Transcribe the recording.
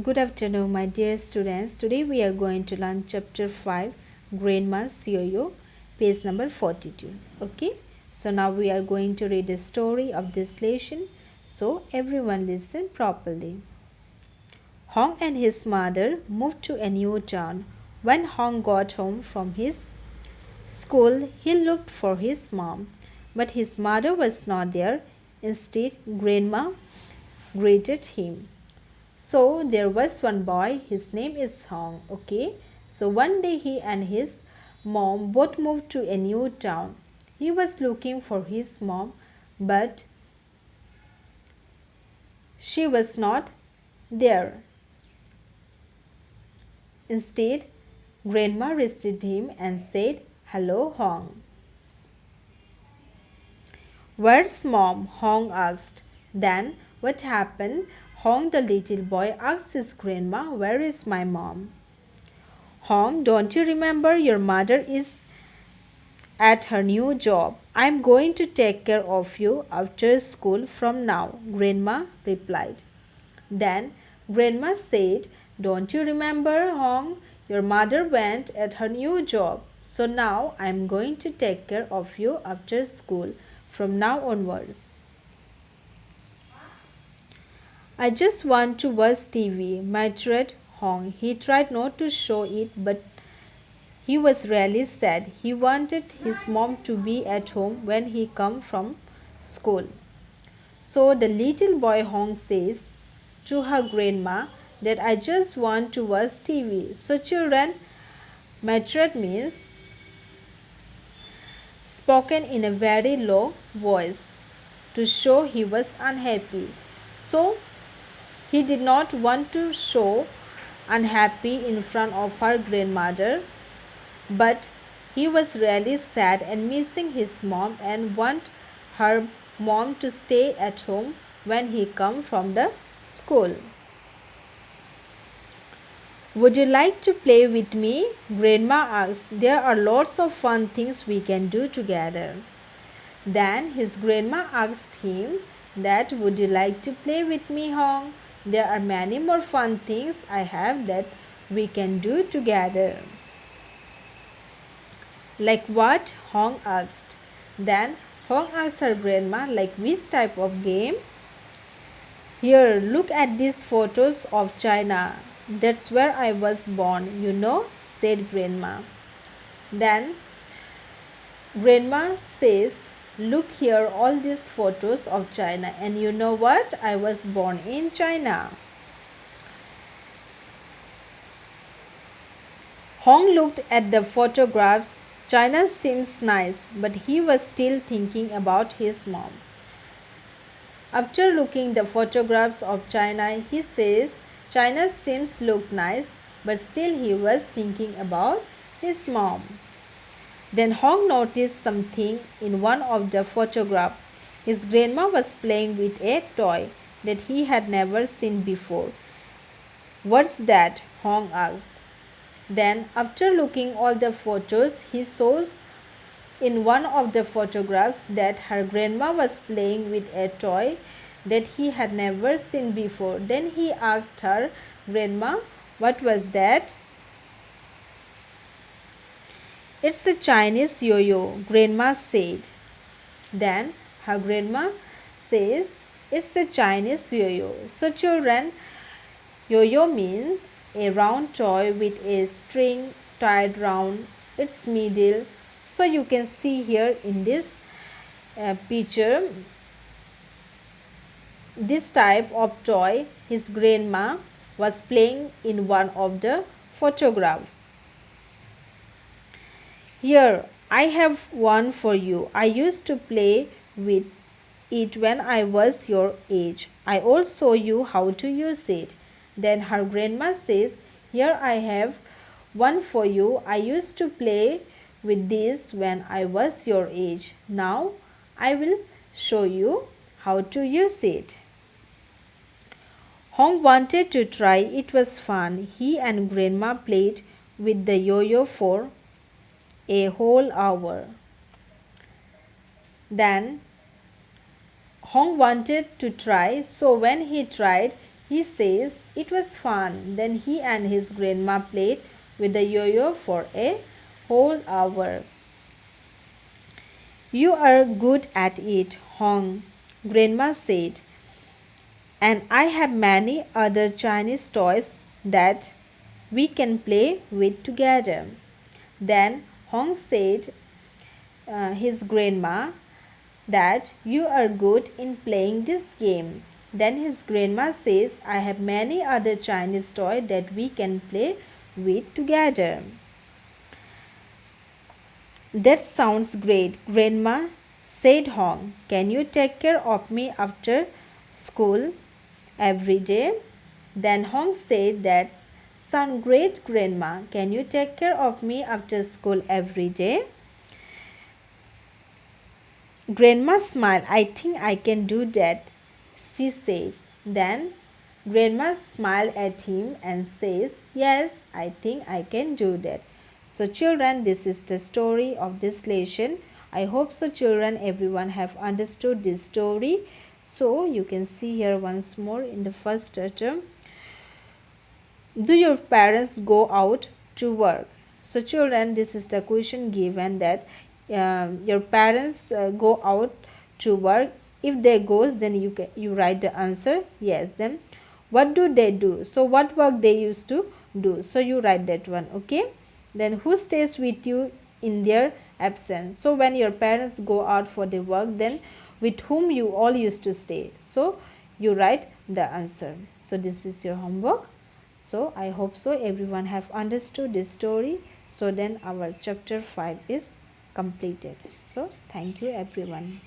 Good afternoon, my dear students. Today we are going to learn chapter 5, Grandma's Yo-Yo, page number 42. Okay, so now we are going to read the story of this lesson. So everyone listen properly. Hong and his mother moved to a new town. When Hong got home from his school, he looked for his mom, but his mother was not there. Instead, Grandma greeted him. So there was one boy, his name is Hong. Okay, so one day he and his mom both moved to a new town. He was looking for his mom, but she was not there. Instead, Grandma received him and said, "Hello, Hong." "Where's mom?" Hong asked. Then what happened? Hong, the little boy, asked his grandma, "Where is my mom?" "Hong, don't you remember your mother is at her new job? I'm going to take care of you after school from now," Grandma replied. Then Grandma said, "Don't you remember, Hong? Your mother went at her new job. So now I'm going to take care of you after school from now onwards." "I just want to watch TV," muttered Hong. He tried not to show it, but he was really sad. He wanted his mom to be at home when he came from school. So the little boy Hong says to her grandma that "I just want to watch TV." So children, muttered means spoken in a very low voice to show he was unhappy. So he did not want to show unhappy in front of her grandmother, but he was really sad and missing his mom and want her mom to stay at home when he come from the school. "Would you like to play with me?" Grandma asked. "There are lots of fun things we can do together." Then his grandma asked him that, "Would you like to play with me, Hong? There are many more fun things I have that we can do together." "Like what?" Hong asked. Then Hong asked her grandma, "Like which type of game?" "Here, look at these photos of China. That's where I was born, you know," said Grandma. Then Grandma says, "Look here, all these photos of China, and you know what? I was born in China." Hong looked at the photographs. China seems nice, but he was still thinking about his mom. After looking the photographs of China, he says, "China seems look nice," but still he was thinking about his mom. Then Hong noticed something in one of the photographs. His grandma was playing with a toy that he had never seen before. "What's that?" Hong asked. Then, after looking all the photos, he saw in one of the photographs that her grandma was playing with a toy that he had never seen before. Then he asked her, "Grandma, what was that?" "It's a Chinese yo-yo," Grandma said. Then her grandma says, "It's a Chinese yo-yo." So children, yo-yo means a round toy with a string tied round its middle. So you can see here in this picture, this type of toy his grandma was playing in one of the photographs. "Here, I have one for you. I used to play with it when I was your age. I'll show you how to use it." Then her grandma says, "Here I have one for you. I used to play with this when I was your age. Now I will show you how to use it." Hong wanted to try. It was fun. He and Grandma played with the yo-yo for a whole hour. Then Hong wanted to try, so when he tried, He says it was fun. Then he and his grandma played with the yo-yo for a whole hour. You are good at it, Hong, Grandma said, and I have many other Chinese toys that we can play with together. Then Hong said his grandma that you are good in playing this game. Then his grandma says, I have many other Chinese toys that we can play with together. That sounds great, Grandma, said Hong. Can you take care of me after school every day? Then Hong said, That's sounds great, Grandma. Can you take care of me after school every day? Grandma smiled. I think I can do that, she said. Then Grandma smiled at him and says, Yes, I think I can do that. So children, this is the story of this lesson. I hope so children, everyone have understood this story. So you can see here once more in the first term. Do your parents go out to work? So children, this is the question given that your parents go out to work. If they goes, then you write the answer yes. Then what do they do? So what work they used to do? So you write that one. Okay. Then who stays with you in their absence? So when your parents go out for the work, then with whom you all used to stay? So you write the answer. So this is your homework. So I hope so everyone have understood this story. So then our chapter 5 is completed. So thank you everyone.